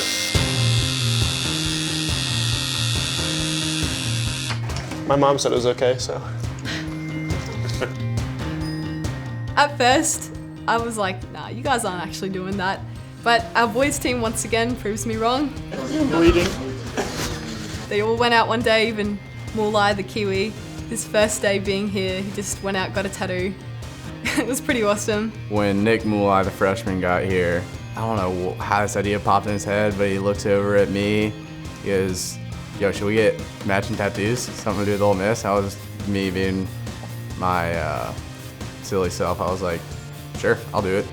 shirt. My mom said it was okay, so. At first, I was like, nah, you guys aren't actually doing that. But our boys team once again proves me wrong. Bleeding. They all went out one day, even Mulai, the Kiwi. His first day being here, he just went out, got a tattoo. It was pretty awesome. When Nick Mulai, the freshman, got here, I don't know how this idea popped in his head, but he looked over at me. He goes, yo, should we get matching tattoos? Something to do with Ole Miss? I was, me being my silly self, I was like, sure, I'll do it.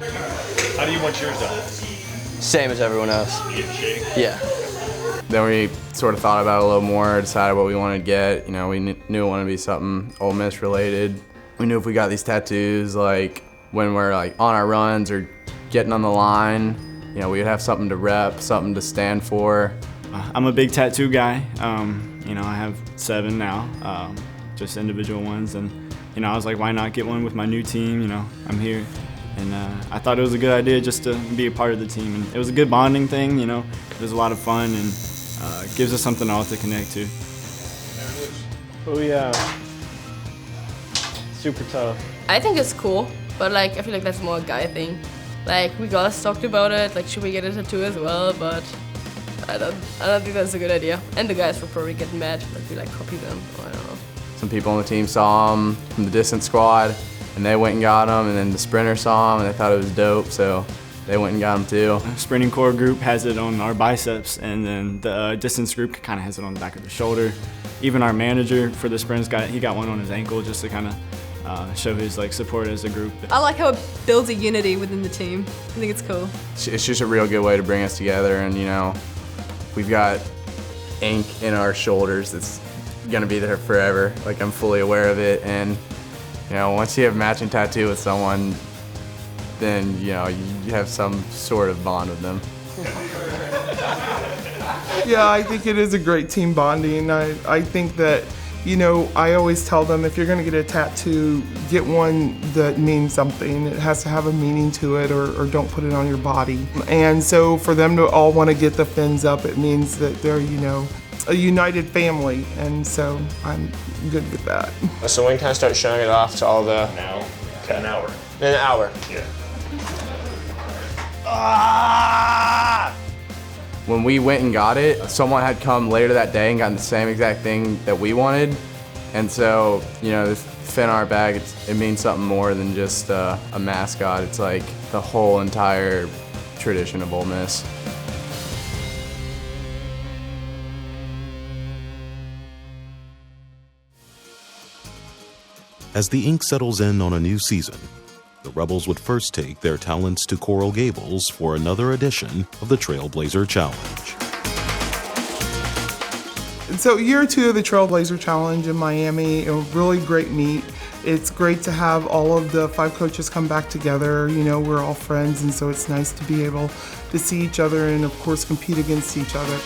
How do you want yours done? Same as everyone else. You get shading? Yeah. Then we sort of thought about it a little more, decided what we wanted to get. You know, we knew it wanted to be something Ole Miss related. We knew if we got these tattoos, like when we're like on our runs or getting on the line, you know, we'd have something to rep, something to stand for. I'm a big tattoo guy. You know, I have 7 now, just individual ones, and you know, I was like, why not get one with my new team? You know, I'm here, and I thought it was a good idea just to be a part of the team, and it was a good bonding thing. You know, it was a lot of fun, and gives us something all to connect to. Oh yeah. Super tough. I think it's cool, but like I feel like that's more a guy thing. Like we guys talked about it, like should we get a tattoo as well, but I don't think that's a good idea. And the guys will probably get mad if we like copy them, or I don't know. Some people on the team saw him from the distance squad, and they went and got him, and then the sprinter saw him, and they thought it was dope, so they went and got him too. The sprinting core group has it on our biceps, and then the distance group kind of has it on the back of the shoulder. Even our manager for the sprints he got one on his ankle just to kind of show his like support as a group. I like how it builds a unity within the team. I think it's cool. It's just a real good way to bring us together, and you know, we've got ink in our shoulders that's gonna be there forever. Like I'm fully aware of it, and you know, once you have a matching tattoo with someone, then you know you have some sort of bond with them. Yeah, I think it is a great team bonding. I think that, you know, I always tell them if you're gonna get a tattoo, get one that means something. It has to have a meaning to it, or don't put it on your body. And so for them to all want to get the fins up, it means that they're, you know, a united family, and so I'm good with that. So when can I start showing it off to all the... Now, 10 hour. In an hour? Yeah. When we went and got it, someone had come later that day and gotten the same exact thing that we wanted. And so, you know, this fin on our bag, it means something more than just a mascot. It's like the whole entire tradition of Ole Miss. As the ink settles in on a new season, the Rebels would first take their talents to Coral Gables for another edition of the Trailblazer Challenge. So year 2 of the Trailblazer Challenge in Miami, a really great meet. It's great to have all of the 5 coaches come back together. You know, we're all friends, and so it's nice to be able to see each other and, of course, compete against each other.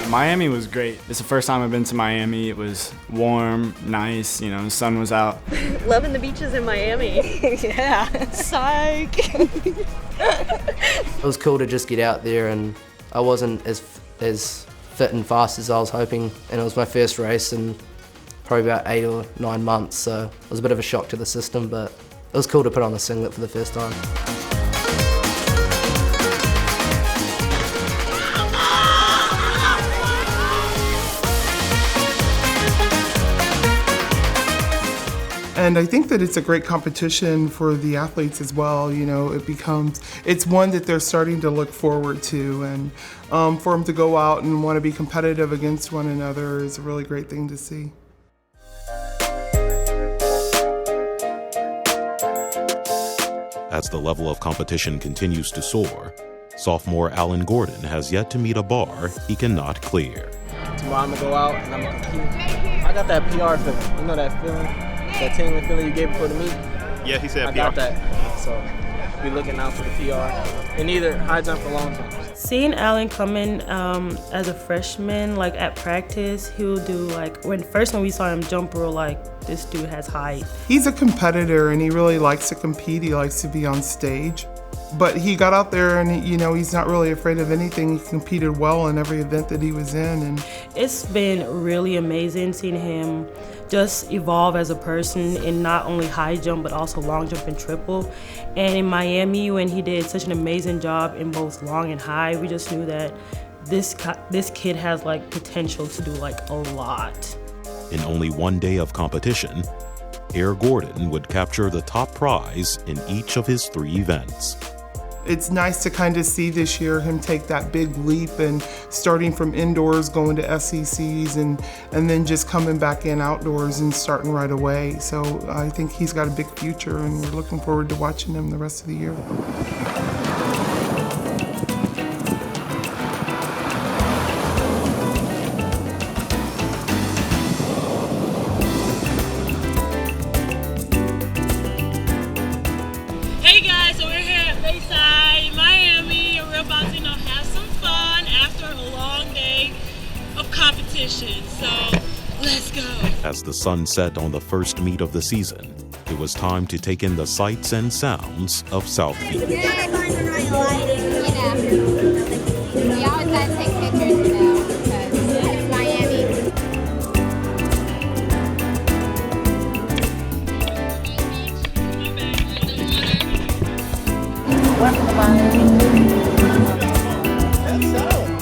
Miami was great. It's the first time I've been to Miami. It was warm, nice, you know, the sun was out. Loving the beaches in Miami. Yeah. Psych. It was cool to just get out there, and I wasn't as fit and fast as I was hoping, and it was my first race in probably about 8 or 9 months, so it was a bit of a shock to the system, but it was cool to put on the singlet for the first time. And I think that it's a great competition for the athletes as well. You know, it's one that they're starting to look forward to, and for them to go out and want to be competitive against one another is a really great thing to see. As the level of competition continues to soar, sophomore Alan Gordon has yet to meet a bar he cannot clear. Tomorrow I'm gonna go out and I'm gonna compete. I got that PR feeling. You know that feeling? That tingling feeling you gave before the meet? Yeah, he said I PR. got that. So be looking out for the PR in either high jump or long jump. Seeing Alan come in as a freshman, like at practice, he'll do like, when we saw him jump, we were like, this dude has height. He's a competitor and he really likes to compete. He likes to be on stage. But he got out there and, you know, he's not really afraid of anything. He competed well in every event that he was in. And it's been really amazing seeing him just evolve as a person in not only high jump, but also long jump and triple. And in Miami, when he did such an amazing job in both long and high, we just knew that this kid has like potential to do like a lot. In only one day of competition, Air Gordon would capture the top prize in each of his 3 events. it's nice to kind of see this year him take that big leap and starting from indoors, going to SECs, and then just coming back in outdoors and starting right away. So I think he's got a big future, and we're looking forward to watching him the rest of the year. Hey guys, so we're here at Bayside, Miami, and we're about to have some fun after a long day of competition. So let's go. As the sun set on the first meet of the season, it was time to take in the sights and sounds of Southfield. We always gotta take pictures though, because it's Miami.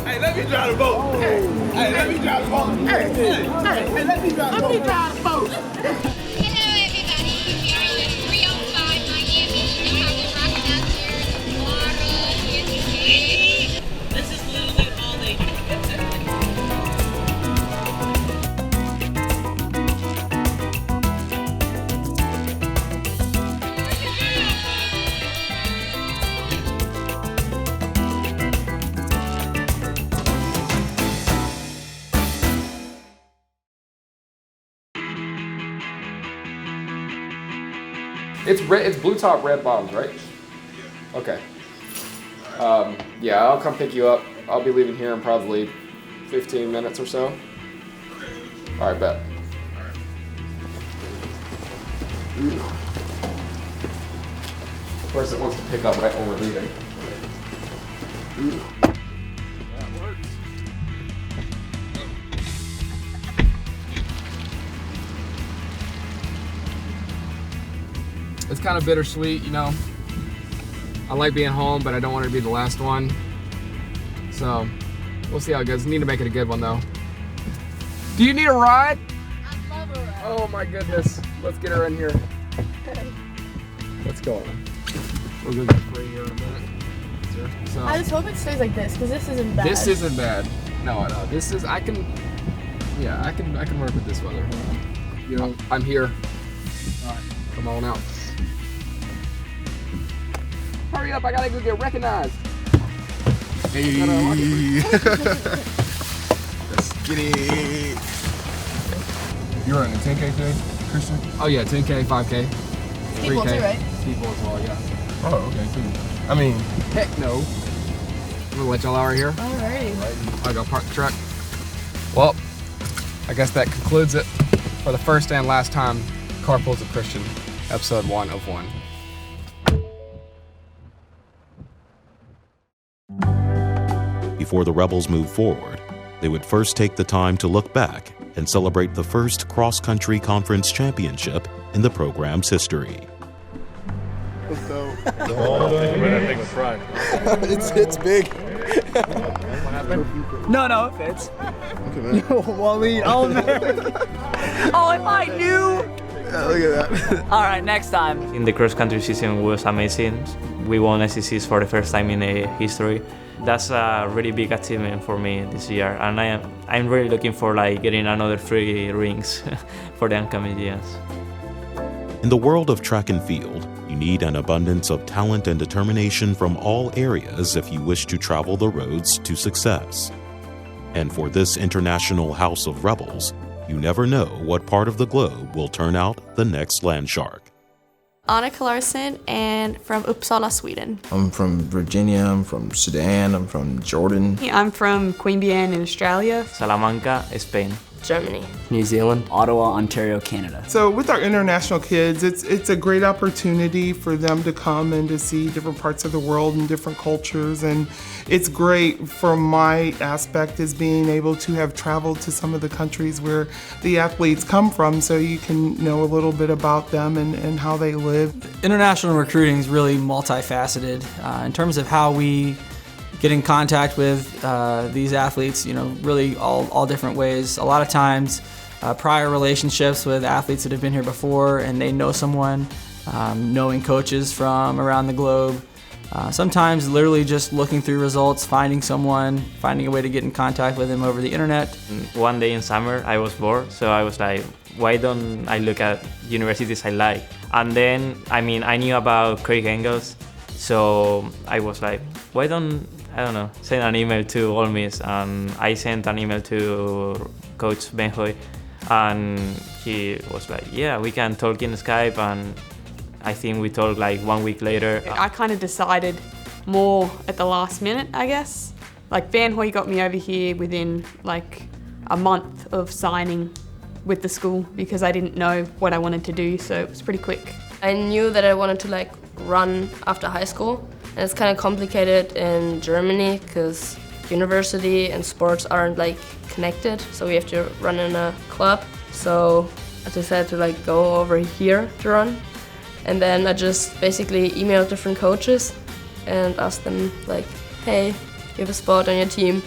Hey, let me drive the boat. Hey, let me drive the boat. Hey, let me drive the boat. Hello everybody, we are in the 305 Miami. You know how we're rocking out here. Water, This is literally all they do. It's blue top, red bottoms, right? Okay. Yeah, I'll come pick you up. I'll be leaving here in probably 15 minutes or so. All right, bet. Of course, it wants to pick up right when we're leaving. It's kind of bittersweet, you know. I like being home, but I don't want it to be the last one. So, we'll see how it goes. Need to make it a good one, though. Do you need a ride? I'd love a ride. Oh my goodness. Let's get her in here. Let's go. We'll go get free here in a minute. So, I just hope it stays like this, because this isn't bad. this isn't bad. No, this is, I can work with this weather. You know, I'm here. All right, come on out. Hurry up, I gotta go get recognized. Hey. Let's get it. You're running 10K today, Christian? Oh yeah, 10K, 5K, 3K. People too, right? People as well, yeah. Oh, okay, cool. I mean, heck no. I'm gonna let y'all out here. Alrighty. I go park the truck. Well, I guess that concludes it for the first and last time Carpools of Christian, episode 1 of 1. Before the Rebels moved forward, they would first take the time to look back and celebrate the first cross-country conference championship in the program's history. let's go. It's big. What happened? No, it fits. Waleed, oh man. Oh, if I knew. Yeah, look at that. All right, next time. In the cross-country season was amazing. We won SECs for the first time in history. That's a really big achievement for me this year, and I'm really looking for getting another 3 rings for the upcoming years. In the world of track and field, you need an abundance of talent and determination from all areas if you wish to travel the roads to success. And for this international house of rebels, you never know what part of the globe will turn out the next Landshark. Annika Larsson and from Uppsala, Sweden. I'm from Virginia, I'm from Sudan, I'm from Jordan. I'm from QUEANBEYAN in Australia. Salamanca, Spain. Germany. New Zealand. Ottawa, Ontario, Canada. So with our international kids, it's a great opportunity for them to come and to see different parts of the world and different cultures. And it's great from my aspect as being able to have traveled to some of the countries where the athletes come from, so you can know a little bit about them and how they live. International recruiting is really multifaceted in terms of how we get in contact with these athletes, really all different ways. A lot of times, prior relationships with athletes that have been here before and they know someone, knowing coaches from around the globe. Sometimes literally just looking through results, finding someone, finding a way to get in contact with them over the internet. One day in summer, I was bored, so I was like, why don't I look at universities I like? And then, I knew about Craig Engels, so I was like, why don't send an email to Ole Miss, and I sent an email to Coach VANHOY, and he was like, yeah, we can talk in Skype, and I think we talked like 1 week later. I kind of decided more at the last minute, I guess. Like VANHOY got me over here within like a month of signing with the school because I didn't know what I wanted to do, so it was pretty quick. I knew that I wanted to run after high school. And it's kind of complicated in Germany because university and sports aren't connected, so we have to run in a club. So I decided to go over here to run, and then I just basically emailed different coaches and asked them hey, you have a spot on your team.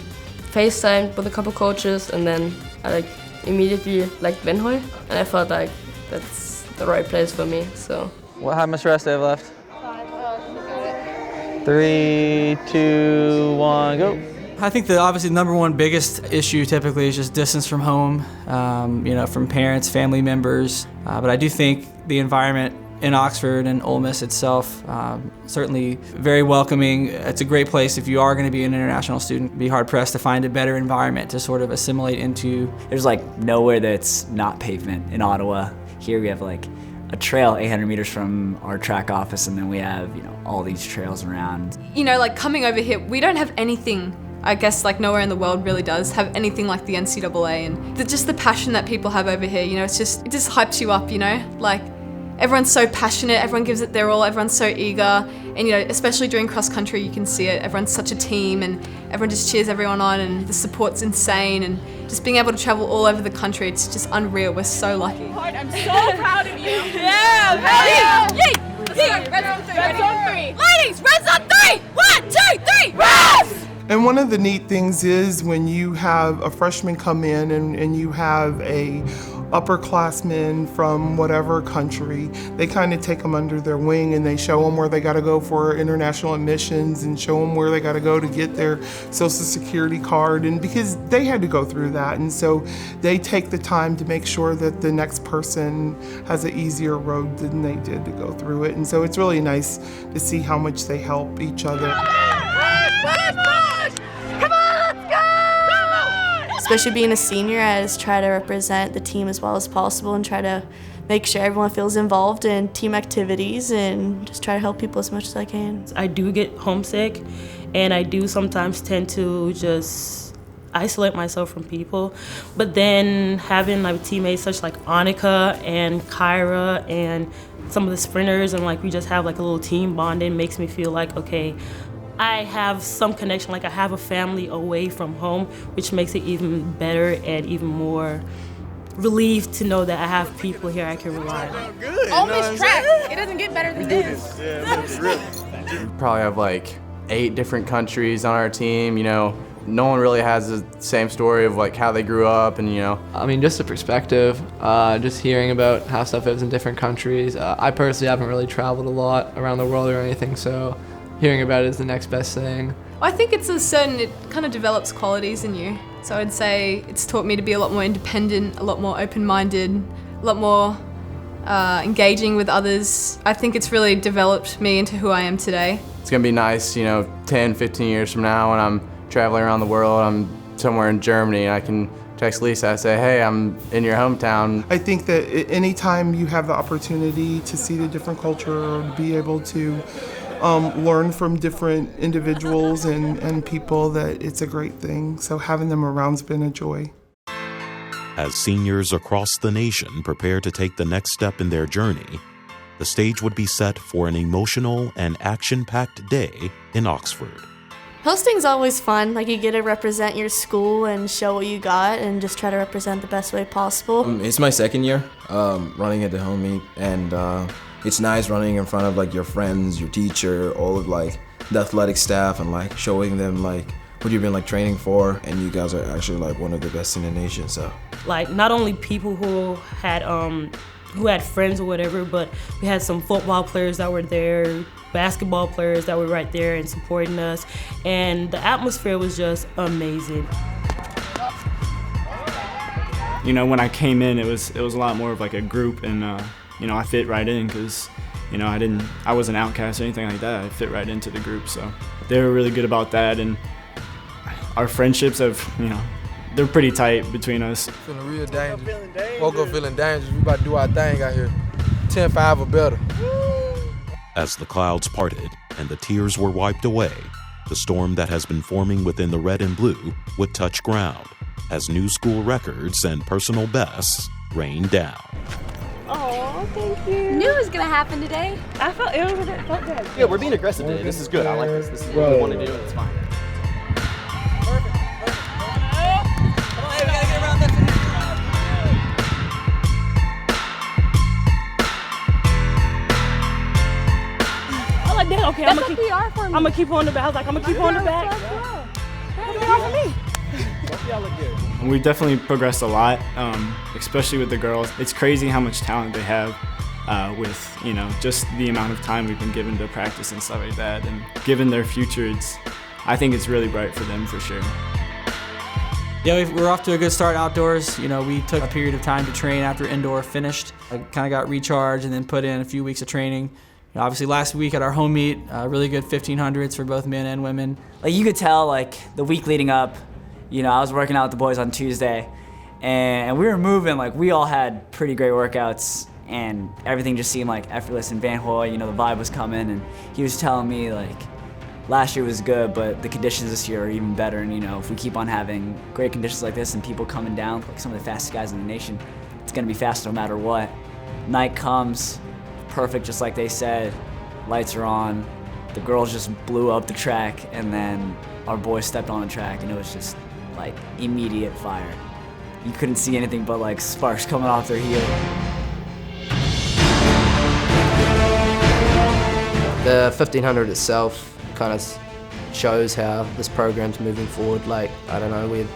FaceTimed with a couple coaches, and then I immediately liked VANHOY, and I felt like that's the right place for me. So. How much rest do I have left? 3, 2, 1, go. I think the obviously number one biggest issue typically is just distance from home, from parents, family members. But I do think the environment in Oxford and Ole Miss itself, certainly very welcoming. It's a great place if you are going to be an international student. Be hard pressed to find a better environment to sort of assimilate into. There's nowhere that's not pavement in Ottawa. Here we have a trail 800 meters from our track office, and then we have all these trails around. Coming over here, we don't have anything, I guess nowhere in the world really does have anything like the NCAA, and just the passion that people have over here, it just hypes you up, everyone's so passionate, everyone gives it their all, everyone's so eager, and especially during cross country you can see it, everyone's such a team and everyone just cheers everyone on, and the support's insane, and just being able to travel all over the country, it's just unreal. We're so lucky. I'm so proud of you. Yeah, hell yeah. Yay! Red zone 3. Red zone 3. Ladies, red zone 3! 1, 2, 3, rest! And one of the neat things is when you have a freshman come in and you have a upperclassmen from whatever country, they kind of take them under their wing and they show them where they got to go for international admissions and show them where they got to go to get their social security card, and because they had to go through that, and so they take the time to make sure that the next person has an easier road than they did to go through it, and so it's really nice to see how much they help each other. Especially being a senior, I just try to represent the team as well as possible and try to make sure everyone feels involved in team activities and just try to help people as much as I can. I do get homesick, and I do sometimes tend to just isolate myself from people. But then having teammates such like Annika and Kyra and some of the sprinters, and we just have a little team bonding, makes me feel like, okay, I have some connection, I have a family away from home, which makes it even better and even more relieved to know that I have people here I can rely on. Ole Miss track, it doesn't get better than this. We probably have 8 different countries on our team, no one really has the same story of how they grew up, and just a perspective, just hearing about how stuff is in different countries. I personally haven't really traveled a lot around the world or anything, so hearing about it is the next best thing. I think it kind of develops qualities in you. So I'd say it's taught me to be a lot more independent, a lot more open-minded, a lot more engaging with others. I think it's really developed me into who I am today. It's gonna be nice, 10, 15 years from now when I'm traveling around the world, I'm somewhere in Germany, and I can text Lisa, I say, hey, I'm in your hometown. I think that anytime you have the opportunity to see the different culture or to be able to learn from different individuals and people, that it's a great thing. So having them around's been a joy. As seniors across the nation prepare to take the next step in their journey, the stage would be set for an emotional and action-packed day in Oxford. Hosting's always fun. Like, you get to represent your school and show what you got and just try to represent the best way possible. It's my second year running at the home meet, and it's nice running in front of like your friends, your teacher, all of like the athletic staff, and like showing them like what you've been like training for, and you guys are actually like one of the best in the nation. So like, not only people who had friends or whatever, but we had some football players that were there, basketball players that were right there and supporting us, and the atmosphere was just amazing. You know, when I came in, it was a lot more of like a group, and you know, I fit right in because, you know, I wasn't outcast or anything like that. I fit right into the group, so they were really good about that, and our friendships have, you know, they're pretty tight between us. Feeling real dangerous. Woke up feeling dangerous. We about to do our thing out here. 10-5 or better. As the clouds parted and the tears were wiped away, the storm that has been forming within the red and blue would touch ground as new school records and personal bests rained down. Oh, thank you. Knew it was gonna happen today. I felt good. Yeah, we're being aggressive today. This is good. I like this. This is what we want to do, and it's fine. Okay, I'm gonna keep on the back. I was like, I'm gonna keep on the back. We definitely progressed a lot, especially with the girls. It's crazy how much talent they have with, you know, just the amount of time we've been given to practice and stuff like that. And given their future, I think it's really bright for them for sure. Yeah, we're off to a good start outdoors. You know, we took a period of time to train after indoor finished. I kind of got recharged and then put in a few weeks of training. Obviously, last week at our home meet, really good 1500s for both men and women. Like, you could tell, like, the week leading up, you know, I was working out with the boys on Tuesday, and we were moving. Like, we all had pretty great workouts, and everything just seemed, like, effortless. And VANHOY, you know, the vibe was coming, and he was telling me, like, last year was good, but the conditions this year are even better. And, you know, if we keep on having great conditions like this and people coming down, like some of the fastest guys in the nation, it's going to be fast no matter what. Night comes. Perfect, just like they said. Lights are on. The girls just blew up the track, and then our boys stepped on the track, and it was just like immediate fire. You couldn't see anything but like sparks coming off their heel. The 1500 itself kind of shows how this program's moving forward. Like, I don't know, we had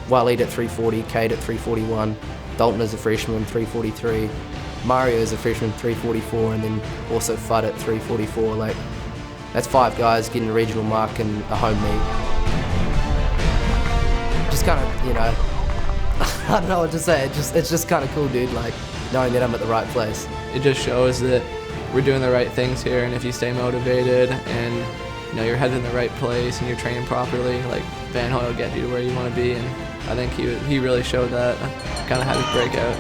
Waleed at 340, Cade at 341, Dalton as a freshman 343. Mario is a freshman 344, and then also Fudd at 344. Like, that's 5 guys getting a regional mark in a home meet. Just kind of, you know, I don't know what to say. It's just kind of cool, dude. Like, knowing that I'm at the right place. It just shows that we're doing the right things here, and if you stay motivated and, you know, you're headed in the right place and you're training properly, like, VANHOY will get you to where you want to be, and I think he really showed that. Kind of had his breakout.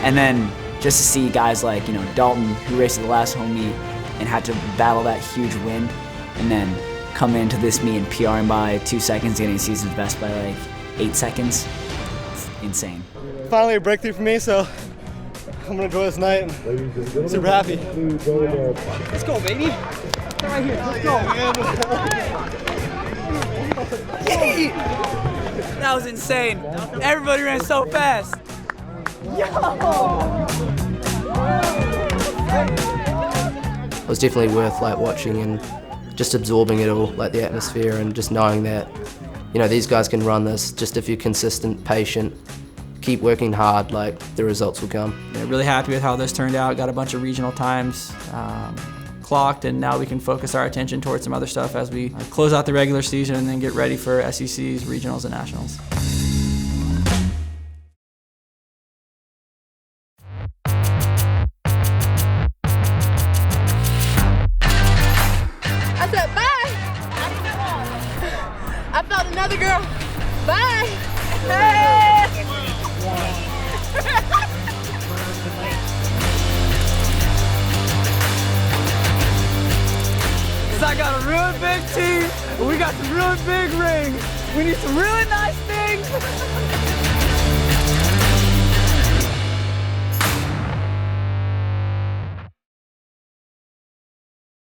And then just to see guys like, you know, Dalton, who raced at the last home meet and had to battle that huge wind, and then come into this meet and PRing by 2 seconds, getting season's best by like 8 seconds. It's insane. Finally a breakthrough for me, so I'm gonna enjoy this night. I'm super happy. Let's go, baby. Right here. Let's go. Yay! That was insane. Everybody ran so fast. It was definitely worth like watching and just absorbing it all, like the atmosphere, and just knowing that, you know, these guys can run this. Just if you're consistent, patient, keep working hard, like the results will come. Yeah, really happy with how this turned out. Got a bunch of regional times clocked, and now we can focus our attention towards some other stuff as we close out the regular season and then get ready for SECs, regionals, and nationals. I said bye. I felt other girl. Bye. Cause I got a really big team, and we got some really big rings. We need some really nice things.